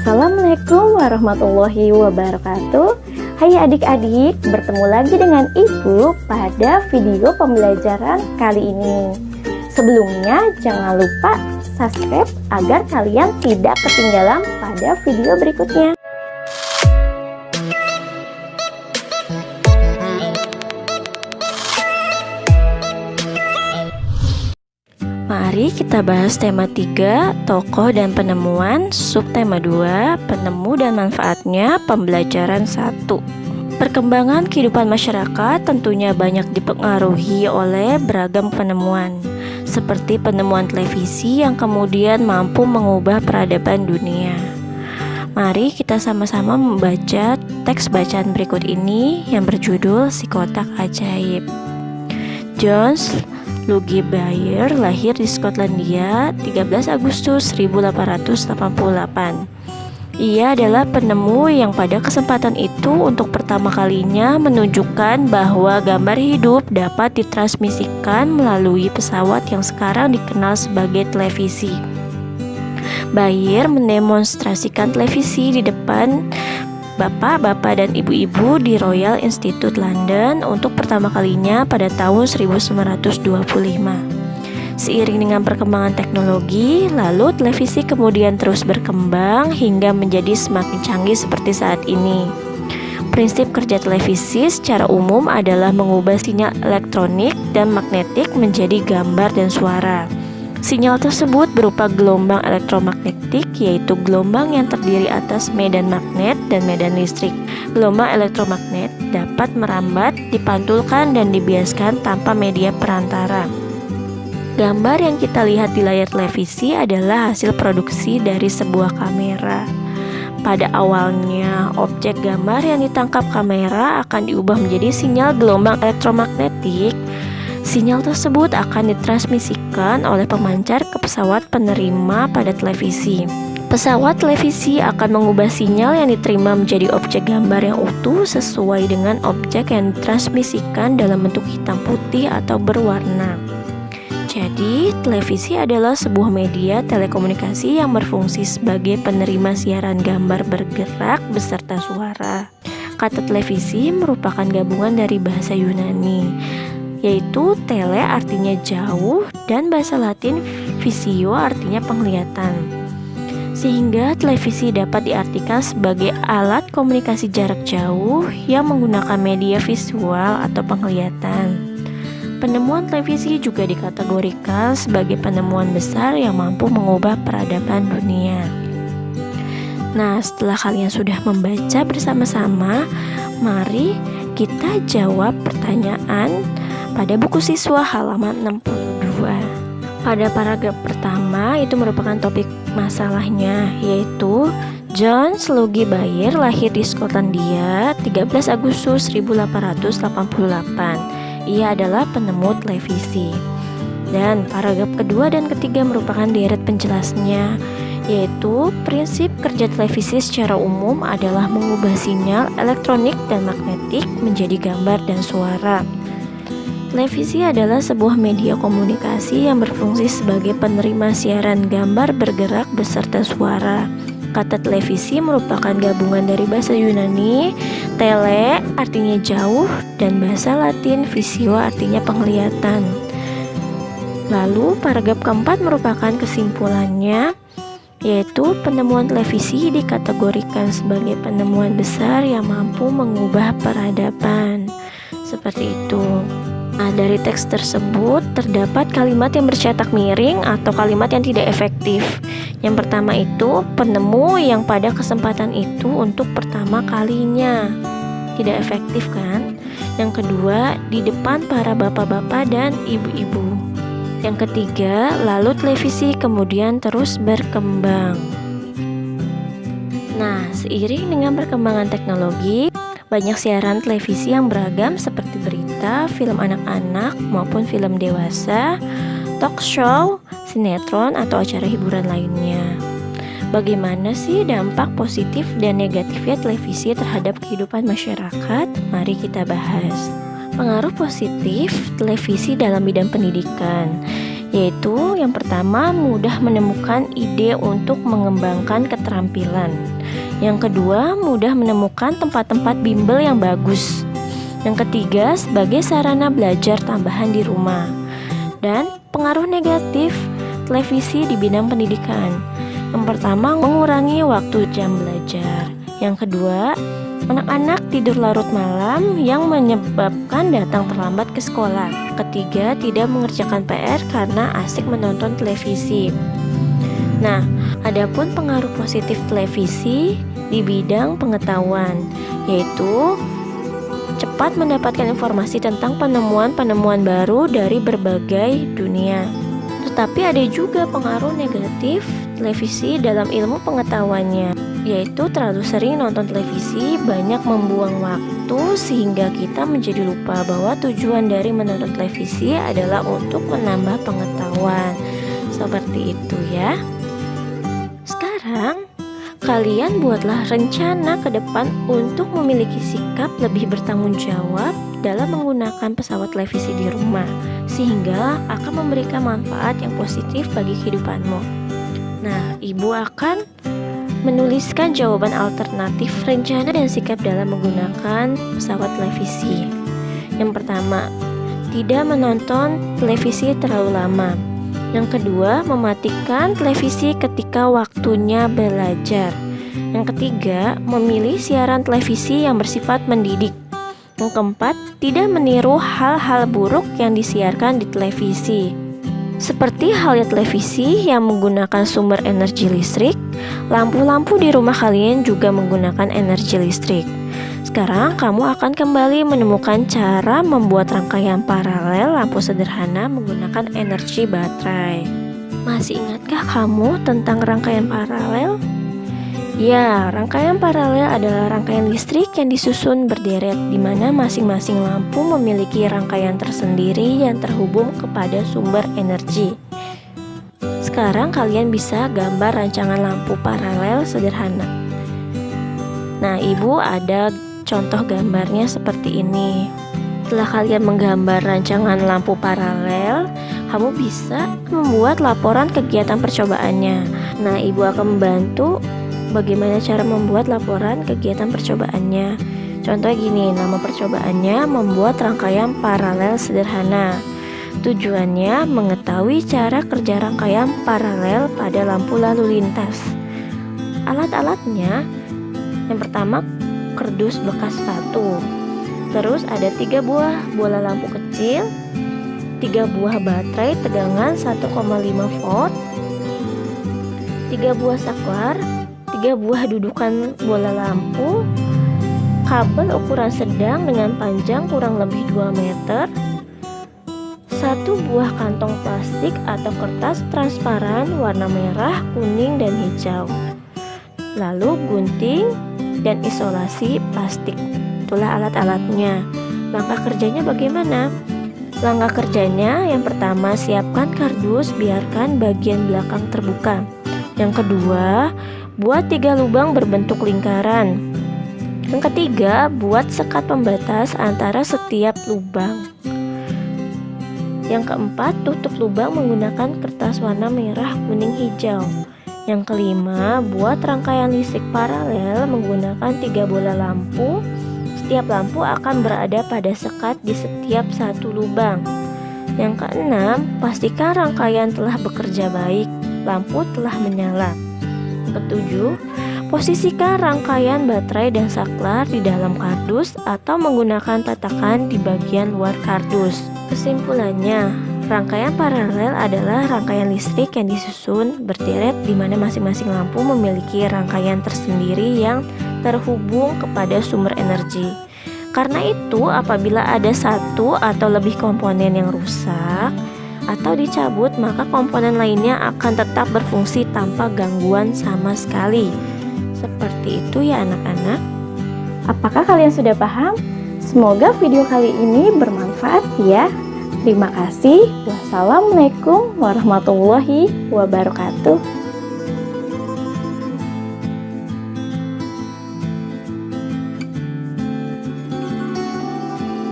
Assalamualaikum warahmatullahi wabarakatuh. Hai adik-adik, bertemu lagi dengan Ibu pada video pembelajaran kali ini. Sebelumnya jangan lupa subscribe agar kalian tidak ketinggalan pada video berikutnya. Mari kita bahas tema 3, tokoh dan penemuan, subtema 2, penemu dan manfaatnya, pembelajaran 1. Perkembangan kehidupan masyarakat tentunya banyak dipengaruhi oleh beragam penemuan, seperti penemuan televisi yang kemudian mampu mengubah peradaban dunia. Mari kita sama-sama membaca teks bacaan berikut ini yang berjudul Si Kotak Ajaib. Jones Logie Bayer lahir di Skotlandia 13 Agustus 1888. Ia adalah penemu yang pada kesempatan itu untuk pertama kalinya menunjukkan bahwa gambar hidup dapat ditransmisikan melalui pesawat yang sekarang dikenal sebagai televisi. Bayer mendemonstrasikan televisi di depan bapak-bapak dan ibu-ibu di Royal Institute London untuk pertama kalinya pada tahun 1925. Seiring dengan perkembangan teknologi, lalu televisi kemudian terus berkembang hingga menjadi semakin canggih seperti saat ini. Prinsip kerja televisi secara umum adalah mengubah sinyal elektronik dan magnetik menjadi gambar dan suara. Sinyal tersebut berupa gelombang elektromagnetik, yaitu gelombang yang terdiri atas medan magnet dan medan listrik. Gelombang elektromagnet dapat merambat, dipantulkan, dan dibiaskan tanpa media perantara. Gambar yang kita lihat di layar televisi adalah hasil produksi dari sebuah kamera. Pada awalnya, objek gambar yang ditangkap kamera akan diubah menjadi sinyal gelombang elektromagnetik. Sinyal tersebut akan ditransmisikan oleh pemancar ke pesawat penerima pada televisi. Pesawat televisi akan mengubah sinyal yang diterima menjadi objek gambar yang utuh sesuai dengan objek yang ditransmisikan dalam bentuk hitam putih atau berwarna. Jadi, televisi adalah sebuah media telekomunikasi yang berfungsi sebagai penerima siaran gambar bergerak beserta suara. Kata televisi merupakan gabungan dari bahasa Yunani, yaitu tele artinya jauh dan bahasa Latin visio artinya penglihatan. Sehingga televisi dapat diartikan sebagai alat komunikasi jarak jauh yang menggunakan media visual atau penglihatan. Penemuan televisi juga dikategorikan sebagai penemuan besar yang mampu mengubah peradaban dunia. Nah, setelah kalian sudah membaca bersama-sama, mari kita jawab pertanyaan pada buku siswa halaman 62. Pada paragraf pertama itu merupakan topik masalahnya, yaitu Jones Logie Bayer lahir di Skotlandia 13 Agustus 1888. Ia adalah penemu televisi. Dan paragraf kedua dan ketiga merupakan deret penjelasnya, yaitu prinsip kerja televisi secara umum adalah mengubah sinyal elektronik dan magnetik menjadi gambar dan suara. Televisi adalah sebuah media komunikasi yang berfungsi sebagai penerima siaran gambar bergerak beserta suara. Kata televisi merupakan gabungan dari bahasa Yunani, tele artinya jauh, dan bahasa Latin visio artinya penglihatan. Lalu paragraf keempat merupakan kesimpulannya, yaitu penemuan televisi dikategorikan sebagai penemuan besar yang mampu mengubah peradaban. Seperti itu. Nah, dari teks tersebut terdapat kalimat yang bercetak miring atau kalimat yang tidak efektif. Yang pertama itu penemu yang pada kesempatan itu untuk pertama kalinya. Tidak efektif kan? Yang kedua, di depan para bapak-bapak dan ibu-ibu. Yang ketiga, lalu televisi kemudian terus berkembang. Nah, seiring dengan perkembangan teknologi, banyak siaran televisi yang beragam seperti berita, film anak-anak maupun film dewasa, talk show, sinetron, atau acara hiburan lainnya. Bagaimana sih dampak positif dan negatifnya televisi terhadap kehidupan masyarakat? Mari kita bahas. Pengaruh positif televisi dalam bidang pendidikan, yaitu yang pertama mudah menemukan ide untuk mengembangkan keterampilan. Yang kedua, mudah menemukan tempat-tempat bimbel yang bagus. Yang ketiga, sebagai sarana belajar tambahan di rumah. Dan pengaruh negatif televisi di bidang pendidikan. Yang pertama, mengurangi waktu jam belajar. Yang kedua, anak-anak tidur larut malam yang menyebabkan datang terlambat ke sekolah. Ketiga, tidak mengerjakan PR karena asik menonton televisi. Nah, adapun pengaruh positif televisi di bidang pengetahuan, yaitu cepat mendapatkan informasi tentang penemuan-penemuan baru dari berbagai dunia. Tetapi ada juga pengaruh negatif televisi dalam ilmu pengetahuannya, yaitu terlalu sering nonton televisi banyak membuang waktu sehingga kita menjadi lupa bahwa tujuan dari menonton televisi adalah untuk menambah pengetahuan. Seperti itu ya. Sekarang kalian buatlah rencana ke depan untuk memiliki sikap lebih bertanggung jawab dalam menggunakan pesawat televisi di rumah, sehingga akan memberikan manfaat yang positif bagi kehidupanmu. Nah, Ibu akan menuliskan jawaban alternatif rencana dan sikap dalam menggunakan pesawat televisi. Yang pertama, tidak menonton televisi terlalu lama. Yang kedua, mematikan televisi ketika waktunya belajar. Yang ketiga, memilih siaran televisi yang bersifat mendidik. Yang keempat, tidak meniru hal-hal buruk yang disiarkan di televisi. Seperti halnya televisi yang menggunakan sumber energi listrik, lampu-lampu di rumah kalian juga menggunakan energi listrik. Sekarang kamu akan kembali menemukan cara membuat rangkaian paralel lampu sederhana menggunakan energi baterai. Masih ingatkah kamu tentang rangkaian paralel? Ya, rangkaian paralel adalah rangkaian listrik yang disusun berderet di mana masing-masing lampu memiliki rangkaian tersendiri yang terhubung kepada sumber energi. Sekarang kalian bisa gambar rancangan lampu paralel sederhana. Nah, Ibu ada contoh gambarnya seperti ini. Setelah kalian menggambar rancangan lampu paralel, kamu bisa membuat laporan kegiatan percobaannya. Nah, Ibu akan membantu bagaimana cara membuat laporan kegiatan percobaannya. Contohnya gini, nama percobaannya membuat rangkaian paralel sederhana. Tujuannya mengetahui cara kerja rangkaian paralel pada lampu lalu lintas. Alat-alatnya, yang pertama kardus bekas sepatu. Terus ada 3 buah bola lampu kecil, 3 buah baterai tegangan 1,5 volt, 3 buah saklar, 3 buah dudukan bola lampu, kabel ukuran sedang dengan panjang kurang lebih 2 meter, 1 buah kantong plastik atau kertas transparan warna merah, kuning, dan hijau, lalu gunting dan isolasi plastik. Itulah alat-alatnya. Langkah kerjanya bagaimana? Langkah kerjanya, yang pertama siapkan kardus, biarkan bagian belakang terbuka. Yang kedua, buat 3 lubang berbentuk lingkaran. Yang ketiga, buat sekat pembatas antara setiap lubang. Yang keempat, tutup lubang menggunakan kertas warna merah, kuning, hijau. Yang kelima, buat rangkaian listrik paralel menggunakan 3 bola lampu. Setiap lampu akan berada pada sekat di setiap satu lubang. Yang keenam, pastikan rangkaian telah bekerja baik, lampu telah menyala. Ketujuh, posisikan rangkaian baterai dan saklar di dalam kardus atau menggunakan tatakan di bagian luar kardus. Kesimpulannya, rangkaian paralel adalah rangkaian listrik yang disusun berderet di mana masing-masing lampu memiliki rangkaian tersendiri yang terhubung kepada sumber energi. Karena itu, apabila ada satu atau lebih komponen yang rusak atau dicabut, maka komponen lainnya akan tetap berfungsi tanpa gangguan sama sekali. Seperti itu ya anak-anak. Apakah kalian sudah paham? Semoga video kali ini bermanfaat ya. Terima kasih. Wassalamualaikum warahmatullahi wabarakatuh.